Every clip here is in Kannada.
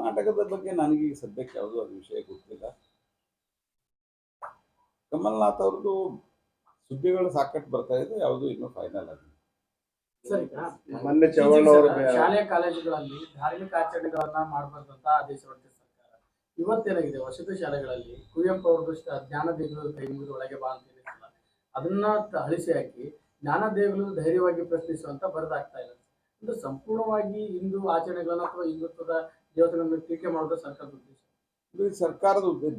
ಕರ್ನಾಟಕದ ಬಗ್ಗೆ ನನಗೀಗ ಸದ್ಯಕ್ಕೆ ಯಾವುದೂ ಅದು ವಿಷಯ ಗೊತ್ತಿಲ್ಲ. ಕಮಲ್ನಾಥ್ ಅವ್ರದ್ದು ಸುದ್ದಿಗಳು ಸಾಕಷ್ಟು ಬರ್ತಾ ಇದೆ, ಯಾವುದು ಇನ್ನೂ ಫೈನಲ್ ಆಗಿದೆ. ಸರ್, ಮೊನ್ನೆ ಚವ್ಹಾಣ್ ಅವರ ಶಾಲೆ ಕಾಲೇಜುಗಳಲ್ಲಿ ಧಾರ್ಮಿಕ ಆಚರಣೆಗಳನ್ನ ಮಾಡಬಾರ್ದು ಅಂತ ಆದೇಶ ಹೊರಡಿಸಿದೆ ಸರ್ಕಾರ. ಇವತ್ತೇನಾಗಿದೆ, ವಸತಿ ಶಾಲೆಗಳಲ್ಲಿ ಕುವೆಂಪು ಅವ್ರದ್ದು ಜ್ಞಾನ ದೇಗುಲದ ಕೈ ಮುಗಿದು ಒಳಗೆ ಬಾ ಅಂತ ಹೇಳಿಲ್ಲ, ಅದನ್ನ ಅಳಿಸಿ ಹಾಕಿ ಜ್ಞಾನ ದೇಗುಲದ ಧೈರ್ಯವಾಗಿ ಪ್ರಶ್ನಿಸುವಂತ ಬರೆದಾಗ್ತಾ ಇದೆ. ಅಂದ್ರೆ ಸಂಪೂರ್ಣವಾಗಿ ಹಿಂದೂ ಆಚರಣೆಗಳನ್ನ ಅಥವಾ ಹಿಂದುತ್ವದ ದೇವತೆಗಳನ್ನ ಟೀಕೆ ಮಾಡೋದು ಸರ್ಕಾರದ ಉದ್ದೇಶ. ಇದು ಸರ್ಕಾರದ ಉದ್ದೇಶ.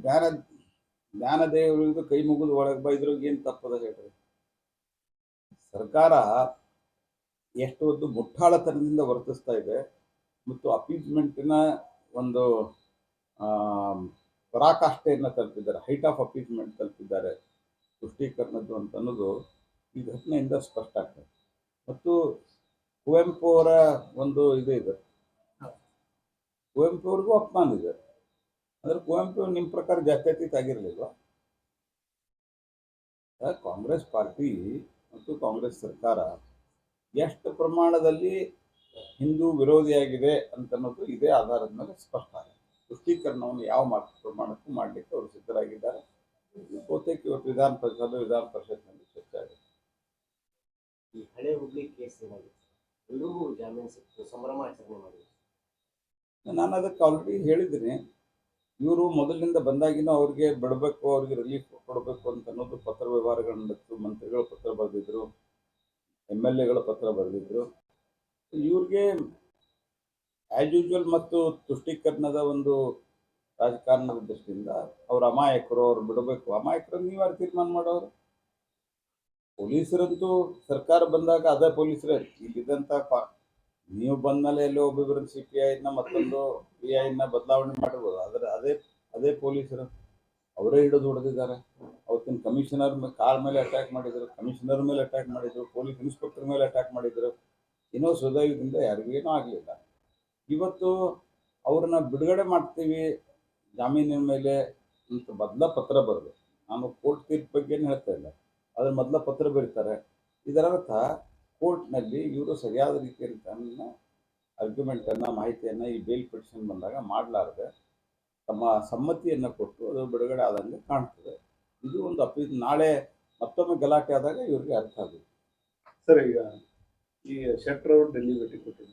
ಜ್ಞಾನ ದೇವರಿಗೆ ಕೈ ಮುಗಿದು ಒಳಗೆ ಬಾ, ಇದ್ರಾಗ ಏನು ತಪ್ಪದ ಹೇಳ್ರಿ? ಸರ್ಕಾರ ಎಷ್ಟು ಒಂದು ಮುಟ್ಟಾಳತನದಿಂದ ವರ್ತಿಸ್ತಾ ಇದೆ ಮತ್ತು ಅಪೀಸ್ಮೆಂಟಿನ ಒಂದು ಪರಾಕಾಷ್ಠೆಯನ್ನು ತಲುಪಿದ್ದಾರೆ, ಹೈಟ್ ಆಫ್ ಅಪೀಸ್ಮೆಂಟ್ ತಲುಪಿದ್ದಾರೆ ತುಷ್ಟೀಕರಣದ್ದು ಅಂತ ಅನ್ನೋದು ಈ ಘಟನೆಯಿಂದ ಸ್ಪಷ್ಟ ಆಗ್ತದೆ. ಮತ್ತು ಕುವೆಂಪು ಅವರ ಒಂದು ಇದು ಇದೆ, ಕುವೆಂಪು ಅವ್ರಿಗೂ ಅಪಮಾನ ಇದೆ. ಅಂದರೆ ಕುವೆಂಪು ನಿಮ್ಮ ಪ್ರಕಾರ ಜಾತ್ಯತೀತ ಆಗಿರಲಿಲ್ವ? ಕಾಂಗ್ರೆಸ್ ಪಾರ್ಟಿ ಮತ್ತು ಕಾಂಗ್ರೆಸ್ ಸರ್ಕಾರ ಎಷ್ಟು ಪ್ರಮಾಣದಲ್ಲಿ ಹಿಂದೂ ವಿರೋಧಿಯಾಗಿದೆ ಅಂತನ್ನೋದು ಇದೇ ಆಧಾರದ ಮೇಲೆ ಸ್ಪಷ್ಟ ಆಗಿದೆ. ತುಷ್ಟೀಕರಣವನ್ನು ಯಾವ ಪ್ರಮಾಣಕ್ಕೂ ಮಾಡಲಿಕ್ಕೆ ಅವರು ಸಿದ್ಧರಾಗಿದ್ದಾರೆ. ಬಹುತೇಕ ಇವತ್ತು ವಿಧಾನ ಪರಿಷತ್ನಲ್ಲಿ ಚರ್ಚೆ ಆಗಿದೆ. ಈ ಹಳೆ ಹುಬ್ಳಿ ಕೇಸ್ ಏನಾಗಿದೆ, ಎಲ್ರಿಗೂ ಜಾಮೀನು ಸಿಕ್ತು, ಸಂಭ್ರಮಾಚರಣೆ ಮಾಡಿದ್ರು. ನಾನು ಅದಕ್ಕೆ ಆಲ್ರೆಡಿ ಹೇಳಿದ್ದೀನಿ. ಇವರು ಮೊದಲಿನಿಂದ ಬಂದಾಗಿನೂ ಅವ್ರಿಗೆ ಬಿಡಬೇಕು, ಅವ್ರಿಗೆ ರಿಲೀಫ್ ಕೊಡಬೇಕು ಅಂತ ಅನ್ನೋದು ಪತ್ರ ವ್ಯವಹಾರಗಳು ನಡೆಯಿತು. ಮಂತ್ರಿಗಳು ಪತ್ರ ಬರೆದಿದ್ರು, MLAಗಳು ಪತ್ರ ಬರೆದಿದ್ರು. ಇವ್ರಿಗೆ ಆ್ಯಸ್ ಯೂಶ್ವಲ್ ಮತ್ತು ತುಷ್ಟೀಕರಣದ ಒಂದು ರಾಜಕಾರಣದ ದೃಷ್ಟಿಯಿಂದ ಅವ್ರ ಅಮಾಯಕರು, ಅವ್ರು ಬಿಡಬೇಕು. ಅಮಾಯಕರನ್ನು ನೀವು ಯಾರು ತೀರ್ಮಾನ ಮಾಡೋರು? ಪೊಲೀಸರಂತೂ ಸರ್ಕಾರ ಬಂದಾಗ ಅದೇ ಪೊಲೀಸರೇ ಇಲ್ಲಿದ್ದಂಥ ನೀವು ಬಂದ ಮೇಲೆ ಎಲ್ಲೋ ಒಬ್ಬೊಬ್ಬರನ್ನ CPIನ ಮತ್ತೊಂದು PIನ ಬದಲಾವಣೆ ಮಾಡಿರ್ಬೋದು, ಆದರೆ ಅದೇ ಪೊಲೀಸರು ಅವರೇ ಹಿಡಿದು ಹೊಡೆದಿದ್ದಾರೆ. ಅವತ್ತಿನ ಕಮಿಷನರ್ ಕಾರ್ ಮೇಲೆ ಅಟ್ಯಾಕ್ ಮಾಡಿದರು, ಕಮಿಷನರ್ ಮೇಲೆ ಅಟ್ಯಾಕ್ ಮಾಡಿದರು, ಪೊಲೀಸ್ ಇನ್ಸ್ಪೆಕ್ಟರ್ ಮೇಲೆ ಅಟ್ಯಾಕ್ ಮಾಡಿದರು. ಏನೋ ಸ್ವದೈವದಿಂದ ಯಾರಿಗೇನೂ ಆಗಲಿಲ್ಲ. ಇವತ್ತು ಅವ್ರನ್ನ ಬಿಡುಗಡೆ ಮಾಡ್ತೀವಿ ಜಾಮೀನಿನ ಮೇಲೆ ಅಂತ ಮೊದಲ ಪತ್ರ ಬರೆದು, ನಾನು ಕೋರ್ಟ್ ತೀರ್ಪು ಬಗ್ಗೆ ಏನು ಹೇಳ್ತಾ ಇಲ್ಲ, ಅದ್ರ ಮೊದಲ ಪತ್ರ ಬರೀತಾರೆ. ಇದರರ್ಥ ಕೋರ್ಟ್ನಲ್ಲಿ ಇವರು ಸರಿಯಾದ ರೀತಿಯಲ್ಲಿ ತನ್ನ ಆರ್ಗ್ಯುಮೆಂಟನ್ನು, ಮಾಹಿತಿಯನ್ನು ಈ ಬೇಲ್ ಪಿಟಿಷನ್ ಬಂದಾಗ ಮಾಡಲಾರದೆ ತಮ್ಮ ಸಮ್ಮತಿಯನ್ನು ಕೊಟ್ಟು ಅದು ಬಿಡುಗಡೆ ಆದಂಗೆ ಕಾಣ್ತದೆ. ಇದು ಒಂದು ನಾಳೆ ಮತ್ತೊಮ್ಮೆ ಗಲಾಟೆ ಆದಾಗ ಇವ್ರಿಗೆ ಅರ್ಥ ಆಗುತ್ತೆ. ಸರ್, ಈಗ ಈ ಶೆಟ್ಟರ್ ಅವರು ಡೆಲ್ಲಿ ಭೇಟಿ ಕೊಟ್ಟಿದ್ದಾರೆ.